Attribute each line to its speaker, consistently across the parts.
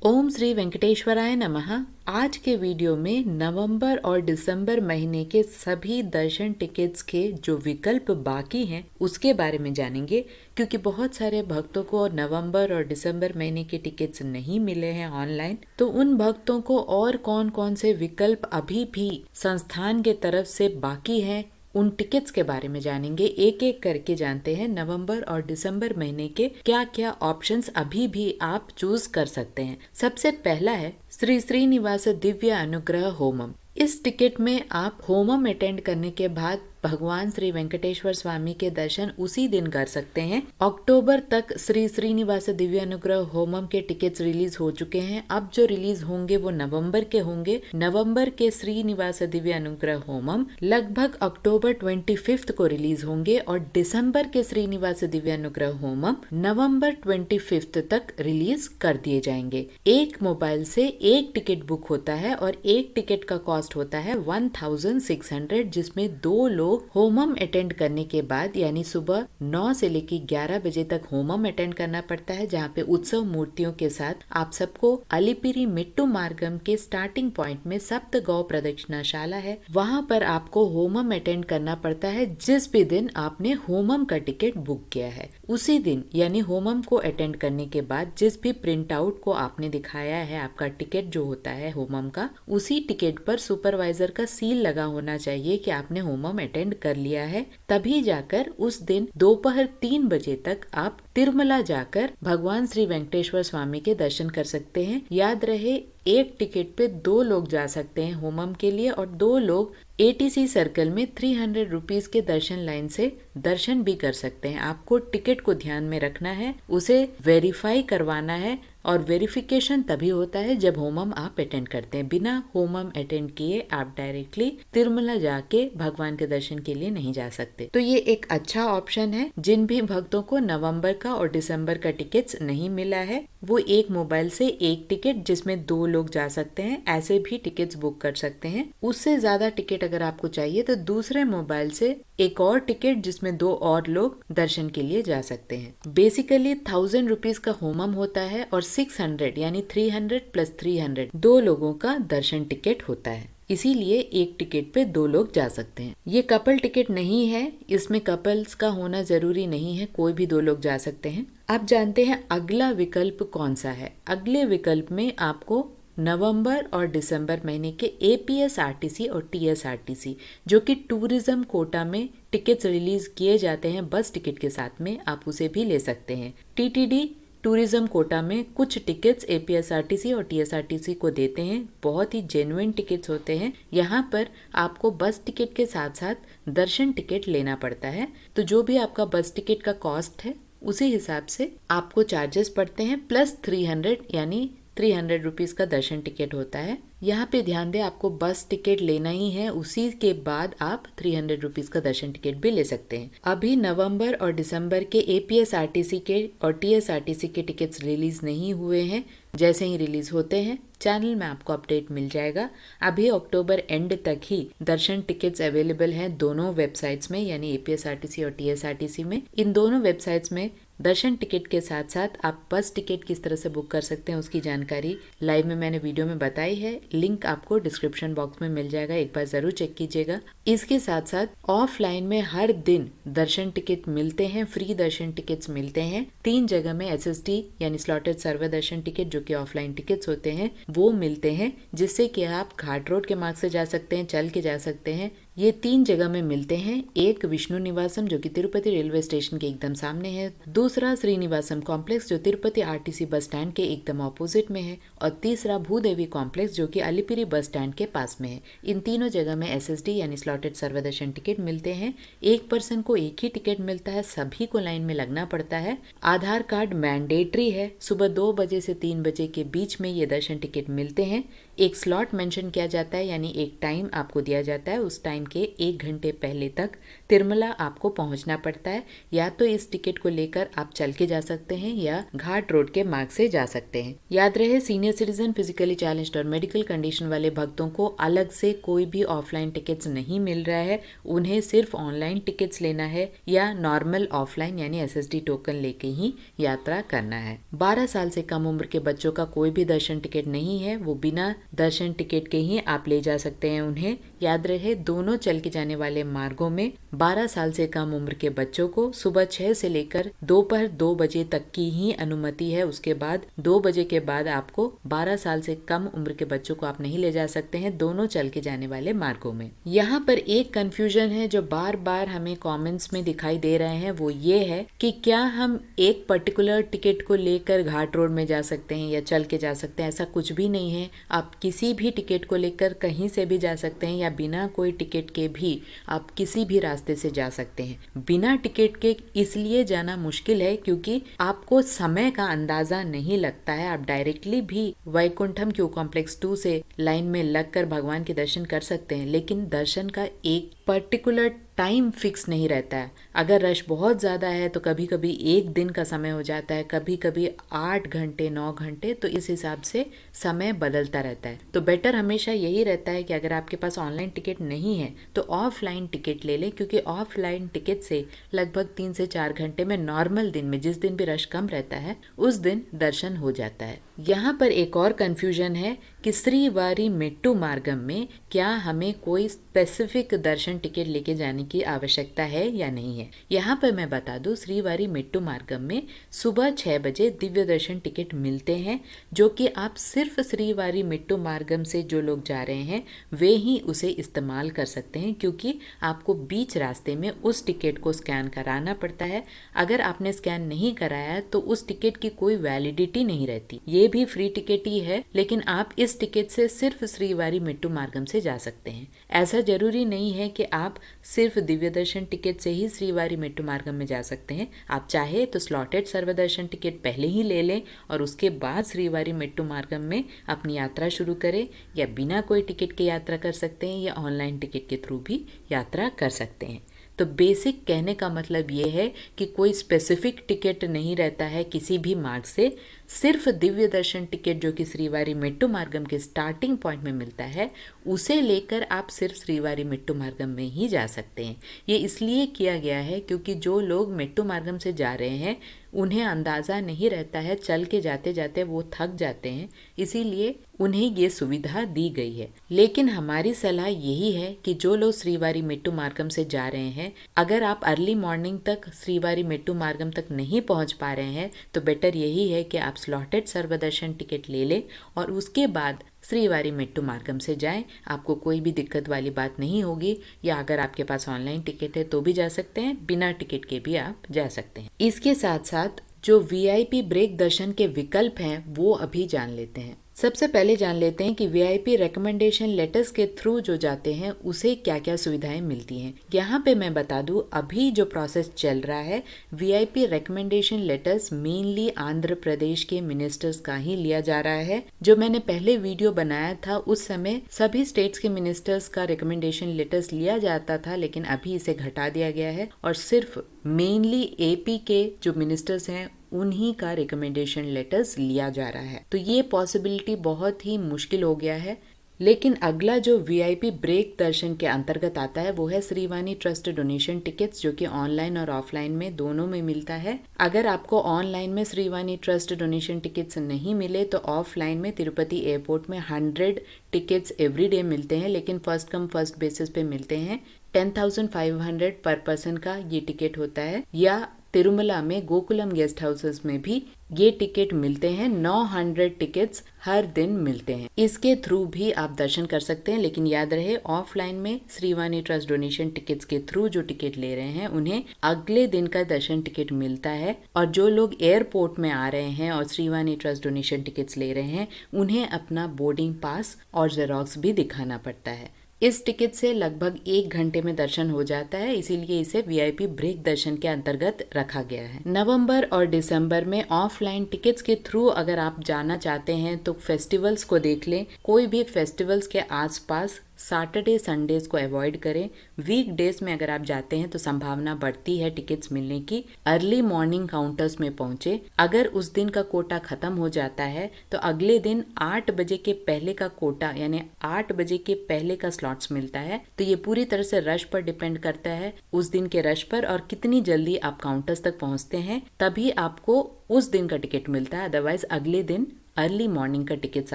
Speaker 1: ओम श्री वेंकटेश्वराय नमः। आज के वीडियो में नवंबर और दिसंबर महीने के सभी दर्शन टिकट्स के जो विकल्प बाकी हैं उसके बारे में जानेंगे, क्योंकि बहुत सारे भक्तों को नवंबर और दिसंबर महीने के टिकट्स नहीं मिले हैं ऑनलाइन। तो उन भक्तों को और कौन कौन से विकल्प अभी भी संस्थान के तरफ से बाकी हैं, उन टिकट्स के बारे में जानेंगे। एक एक करके जानते हैं नवंबर और दिसंबर महीने के क्या क्या ऑप्शंस अभी भी आप चूज कर सकते हैं। सबसे पहला है श्री श्रीनिवास दिव्य अनुग्रह होमम। इस टिकट में आप होमम अटेंड करने के बाद भगवान श्री वेंकटेश्वर स्वामी के दर्शन उसी दिन कर सकते हैं। अक्टूबर तक श्री श्रीनिवास दिव्य अनुग्रह होमम के टिकट्स रिलीज हो चुके हैं। अब जो रिलीज होंगे वो नवंबर के होंगे। नवंबर के श्रीनिवास दिव्य अनुग्रह होमम लगभग अक्टूबर 25 को रिलीज होंगे और दिसंबर के श्रीनिवास दिव्य अनुग्रह होमम नवंबर 25 तक रिलीज कर दिए जाएंगे। एक मोबाइल से एक टिकट बुक होता है और एक टिकट का कॉस्ट होता है 1600, जिसमें 2 लोग होमम अटेंड करने के बाद यानी सुबह 9 से लेकर 11 बजे तक होमम अटेंड करना पड़ता है, जहाँ पे उत्सव मूर्तियों के साथ आप सबको अलिपिरी मिट्टू मार्गम के स्टार्टिंग पॉइंट में सप्त गौ प्रदक्षिणाशाला है, वहाँ पर आपको होमम अटेंड करना पड़ता है। जिस भी दिन आपने होमम का टिकट बुक किया है उसी दिन यानी होमम को अटेंड करने के बाद जिस भी प्रिंट आउट को आपने दिखाया है आपका टिकट जो होता है होमम का, उसी टिकट पर सुपरवाइजर का सील लगा होना चाहिए कि आपने होमम अटेंड कर लिया है। तभी जाकर उस दिन दोपहर 3 बजे तक आप तिरुमला जाकर भगवान श्री वेंकटेश्वर स्वामी के दर्शन कर सकते हैं। याद रहे, एक टिकट पे 2 लोग जा सकते हैं होमम के लिए और 2 लोग ATC सर्कल में 300 रुपीज के दर्शन लाइन से दर्शन भी कर सकते हैं। आपको टिकट को ध्यान में रखना है, उसे वेरीफाई करवाना है और वेरिफिकेशन तभी होता है जब होमम आप अटेंड करते हैं। बिना होमम अटेंड किए आप डायरेक्टली तिरुमला जाके भगवान के दर्शन के लिए नहीं जा सकते। तो ये एक अच्छा ऑप्शन है। जिन भी भक्तों को नवंबर का और दिसंबर का टिकट्स नहीं मिला है वो एक मोबाइल से एक टिकट जिसमें 2 लोग जा सकते हैं ऐसे भी टिकट्स बुक कर सकते हैं। उससे ज्यादा टिकट अगर आपको चाहिए तो दूसरे मोबाइल से एक और टिकट जिसमें 2 और लोग दर्शन के लिए जा सकते हैं। बेसिकली 1000 रुपीज का होमम होता है और 600 यानी 300 प्लस 300 2 लोगों का दर्शन टिकट होता है, इसीलिए एक टिकट पे 2 लोग जा सकते हैं। ये कपल टिकट नहीं है, इसमें कपल्स का होना जरूरी नहीं है, कोई भी 2 लोग जा सकते हैं। अब जानते हैं अगला विकल्प कौन सा है। अगले विकल्प में आपको नवंबर और दिसंबर महीने के APSRTC और TSRTC जो कि टूरिज्म कोटा में टिकट्स रिलीज किए जाते हैं बस टिकट के साथ में, आप उसे भी ले सकते हैं। TTD टूरिज्म कोटा में कुछ टिकट्स APSRTC और TSRTC को देते हैं, बहुत ही जेन्युइन टिकट्स होते हैं। यहाँ पर आपको बस टिकट के साथ साथ दर्शन टिकट लेना पड़ता है। तो जो भी आपका बस टिकट का कॉस्ट है उसी हिसाब से आपको चार्जेस पड़ते हैं, प्लस 300 यानी 300 रुपीज का दर्शन टिकट होता है। यहाँ पे ध्यान दें, आपको बस टिकट लेना ही है, उसी के बाद आप 300 रुपीज का दर्शन टिकट भी ले सकते हैं। अभी नवंबर और दिसंबर के APSRTC के और TSRTC के टिकट्स रिलीज नहीं हुए हैं। जैसे ही रिलीज होते हैं चैनल में आपको अपडेट मिल जाएगा। अभी अक्टूबर एंड तक ही दर्शन टिकट्स अवेलेबल हैं दोनों वेबसाइट्स में, यानी APSRTC और TSRTC में। इन दोनों वेबसाइट्स में दर्शन टिकट के साथ साथ आप बस टिकट किस तरह से बुक कर सकते हैं उसकी जानकारी लाइव में मैंने वीडियो में बताई है। लिंक आपको डिस्क्रिप्शन बॉक्स में मिल जाएगा, एक बार जरूर चेक कीजिएगा। इसके साथ साथ ऑफलाइन में हर दिन दर्शन टिकट मिलते हैं, फ्री दर्शन टिकट्स मिलते हैं। 3 जगह में SST यानी स्लॉटेड सर्वर दर्शन टिकट जो कि ऑफलाइन टिकट्स होते हैं वो मिलते हैं, जिससे कि आप घाट रोड के मार्ग से जा सकते हैं, चल के जा सकते हैं। ये 3 जगह में मिलते हैं। एक विष्णु निवासम जो कि तिरुपति रेलवे स्टेशन के एकदम सामने है, दूसरा श्रीनिवासम कॉम्प्लेक्स जो तिरुपति RTC बस स्टैंड के एकदम ऑपोजिट में है और तीसरा भूदेवी कॉम्प्लेक्स जो कि अलिपिरी बस स्टैंड के पास में है। इन तीनों जगह में SSD यानी स्लॉटेड सर्वदर्शन टिकट मिलते हैं। एक पर्सन को एक ही टिकट मिलता है, सभी को लाइन में लगना पड़ता है। आधार कार्ड मैंडेटरी है। सुबह 2 बजे से 3 बजे के बीच में ये दर्शन टिकट मिलते हैं। एक स्लॉट मेंशन किया जाता है यानी एक टाइम आपको दिया जाता है, उस टाइम टाइम के 1 घंटे पहले तक तिरुमला आपको पहुंचना पड़ता है। या तो इस टिकट को लेकर आप चल के जा सकते हैं या घाट रोड के मार्ग से जा सकते हैं। याद रहे, सीनियर सिटीजन, फिजिकली चैलेंज्ड और मेडिकल कंडीशन वाले भक्तों को अलग से कोई भी ऑफलाइन टिकट्स नहीं मिल रहा है। उन्हें सिर्फ ऑनलाइन टिकट्स लेना है या नॉर्मल ऑफलाइन यानी SSD टोकन लेके ही यात्रा करना है। 12 साल से कम उम्र के बच्चों का कोई भी दर्शन टिकट नहीं है, वो बिना दर्शन टिकट के ही आप ले जा सकते हैं उन्हें। याद रहे, दोनों चल के जाने वाले मार्गों में 12 साल से कम उम्र के बच्चों को सुबह 6 से लेकर दोपहर 2 बजे तक की ही अनुमति है। उसके बाद 2 बजे के बाद आपको 12 साल से कम उम्र के बच्चों को आप नहीं ले जा सकते हैं दोनों चल के जाने वाले मार्गों में। यहाँ पर एक कंफ्यूजन है जो बार बार हमें कमेंट्स में दिखाई दे रहे हैं, वो ये है कि क्या हम एक पर्टिकुलर टिकट को लेकर घाट रोड में जा सकते हैं या चल के जा सकते हैं। ऐसा कुछ भी नहीं है। आप किसी भी टिकट को लेकर कहीं से भी जा सकते हैं या बिना कोई टिकट के भी आप किसी भी रास्ते से जा सकते हैं। बिना टिकट के इसलिए जाना मुश्किल है क्योंकि आपको समय का अंदाजा नहीं लगता है। आप डायरेक्टली भी वैकुंठम क्यू कॉम्प्लेक्स 2 से लाइन में लगकर भगवान के दर्शन कर सकते हैं, लेकिन दर्शन का एक पर्टिकुलर टाइम फिक्स नहीं रहता है। अगर रश बहुत ज़्यादा है तो कभी कभी 1 दिन का समय हो जाता है, कभी कभी 8 घंटे 9 घंटे, तो इस हिसाब से समय बदलता रहता है। तो बेटर हमेशा यही रहता है कि अगर आपके पास ऑनलाइन टिकट नहीं है तो ऑफलाइन टिकट ले लें, क्योंकि ऑफलाइन टिकट से लगभग 3 से 4 घंटे में नॉर्मल दिन में, जिस दिन भी रश कम रहता है, उस दिन दर्शन हो जाता है। यहाँ पर एक और कंफ्यूजन है कि श्रीवारी मेट्टू मार्गम में क्या हमें कोई स्पेसिफिक दर्शन टिकट लेके जाने की आवश्यकता है या नहीं है। यहाँ पर मैं बता दूं, श्रीवारी मेट्टू मार्गम में सुबह 6 बजे दिव्य दर्शन टिकट मिलते हैं, जो कि आप सिर्फ श्रीवारी मेट्टू मार्गम से जो लोग जा रहे हैं वे ही उसे इस्तेमाल कर सकते हैं, क्योंकि आपको बीच रास्ते में उस टिकट को स्कैन कराना पड़ता है। अगर आपने स्कैन नहीं कराया तो उस टिकट की कोई वैलिडिटी नहीं रहती। ये भी फ्री टिकट ही है, लेकिन आप इस टिकट से सिर्फ श्रीवारी मेट्टू मार्गम से जा सकते हैं। ऐसा जरूरी नहीं है कि आप सिर्फ दिव्य दर्शन टिकट से ही श्रीवारी मेट्टू मार्गम में जा सकते हैं। आप चाहे तो स्लॉटेड सर्वदर्शन टिकट पहले ही ले लें और उसके बाद श्रीवारी मेट्टू मार्गम में अपनी यात्रा शुरू करें, या बिना कोई टिकट के यात्रा कर सकते हैं या ऑनलाइन टिकट के थ्रू भी यात्रा कर सकते हैं। तो बेसिक कहने का मतलब ये है कि कोई स्पेसिफिक टिकट नहीं रहता है किसी भी मार्ग से। सिर्फ दिव्य दर्शन टिकट जो कि श्रीवारी मेट्टू मार्गम के स्टार्टिंग पॉइंट में मिलता है, उसे लेकर आप सिर्फ श्रीवारी मेट्टू मार्गम में ही जा सकते हैं। ये इसलिए किया गया है क्योंकि जो लोग मेट्टू मार्गम से जा रहे हैं उन्हें अंदाज़ा नहीं रहता है, चल के जाते जाते वो थक जाते हैं, इसीलिए उन्हें ये सुविधा दी गई है। लेकिन हमारी सलाह यही है कि जो लोग श्रीवारी मेट्टू मार्गम से जा रहे हैं, अगर आप अर्ली मॉर्निंग तक श्रीवारी मेट्टू मार्गम तक नहीं पहुंच पा रहे हैं तो बेटर यही है कि आप स्लॉटेड सर्वदर्शन टिकट ले लें और उसके बाद श्रीवारी मेट्टू मार्गम से जाएं। आपको कोई भी दिक्कत वाली बात नहीं होगी, या अगर आपके पास ऑनलाइन टिकट है तो भी जा सकते हैं, बिना टिकट के भी आप जा सकते हैं। इसके साथ साथ जो VIP ब्रेक दर्शन के विकल्प हैं वो अभी जान लेते हैं। सबसे पहले जान लेते हैं कि VIP रिकमेंडेशन लेटर्स के थ्रू जो जाते हैं उसे क्या क्या सुविधाएं मिलती हैं। यहाँ पे मैं बता दूं, अभी जो प्रोसेस चल रहा है, VIP recommendation letters mainly Andhra Pradesh के मिनिस्टर्स का ही लिया जा रहा है। जो मैंने पहले वीडियो बनाया था उस समय सभी स्टेट्स के मिनिस्टर्स का रिकमेंडेशन लेटर्स लिया जाता था, लेकिन अभी इसे घटा दिया गया है और सिर्फ मेनली AP के जो मिनिस्टर्स हैं उन्हीं का रिकमेंडेशन लेटर्स लिया जा रहा है। तो ये पॉसिबिलिटी बहुत ही मुश्किल हो गया है। लेकिन अगला जो VIP ब्रेक दर्शन के अंतर्गत आता है वो है श्रीवाणी ट्रस्ट डोनेशन टिकट्स, जो कि ऑनलाइन और ऑफलाइन में दोनों में मिलता है। अगर आपको ऑनलाइन में श्रीवाणी ट्रस्ट डोनेशन टिकट्स नहीं मिले तो ऑफलाइन में तिरुपति एयरपोर्ट में 100 टिकट्स एवरीडे मिलते हैं, लेकिन फर्स्ट कम फर्स्ट बेसिस पे मिलते हैं। 10,500 पर पर्सन का ये टिकट होता है। या तिरुमला में गोकुलम गेस्ट हाउसेस में भी ये टिकट मिलते हैं। 900 टिकट्स हर दिन मिलते हैं। इसके थ्रू भी आप दर्शन कर सकते हैं, लेकिन याद रहे ऑफलाइन में श्रीवाणी ट्रस्ट डोनेशन टिकट्स के थ्रू जो टिकट ले रहे हैं उन्हें अगले दिन का दर्शन टिकट मिलता है। और जो लोग एयरपोर्ट में आ रहे हैं और श्रीवाणी ट्रस्ट डोनेशन टिकट्स ले रहे हैं उन्हें अपना बोर्डिंग पास और जेरोक्स भी दिखाना पड़ता है। इस टिकट से लगभग 1 घंटे में दर्शन हो जाता है, इसीलिए इसे VIP ब्रेक दर्शन के अंतर्गत रखा गया है। नवंबर और दिसंबर में ऑफलाइन टिकट्स के थ्रू अगर आप जाना चाहते हैं तो फेस्टिवल्स को देख लें। कोई भी फेस्टिवल्स के आसपास सैटरडे संडेज को अवॉइड करें। वीक डेज में अगर आप जाते हैं तो संभावना बढ़ती है टिकट्स मिलने की। अर्ली मॉर्निंग काउंटर्स में पहुंचे। अगर उस दिन का कोटा खत्म हो जाता है तो अगले दिन 8 बजे के पहले का कोटा यानी 8 बजे के पहले का स्लॉट्स मिलता है। तो ये पूरी तरह से रश पर डिपेंड करता है, उस दिन के रश पर और कितनी जल्दी आप काउंटर्स तक पहुंचते हैं, तभी आपको उस दिन का टिकट मिलता है। अदरवाइज अगले दिन अर्ली मॉर्निंग का टिकट्स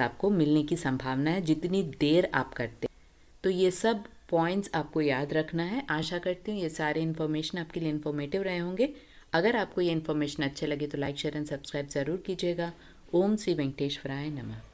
Speaker 1: आपको मिलने की संभावना है जितनी देर आप करते। तो ये सब पॉइंट्स आपको याद रखना है। आशा करती हूँ ये सारे इन्फॉर्मेशन आपके लिए इन्फॉर्मेटिव रहे होंगे। अगर आपको ये इन्फॉर्मेशन अच्छे लगे तो लाइक शेयर एंड सब्सक्राइब ज़रूर कीजिएगा। ओम श्री वेंकटेश्वराय नमः।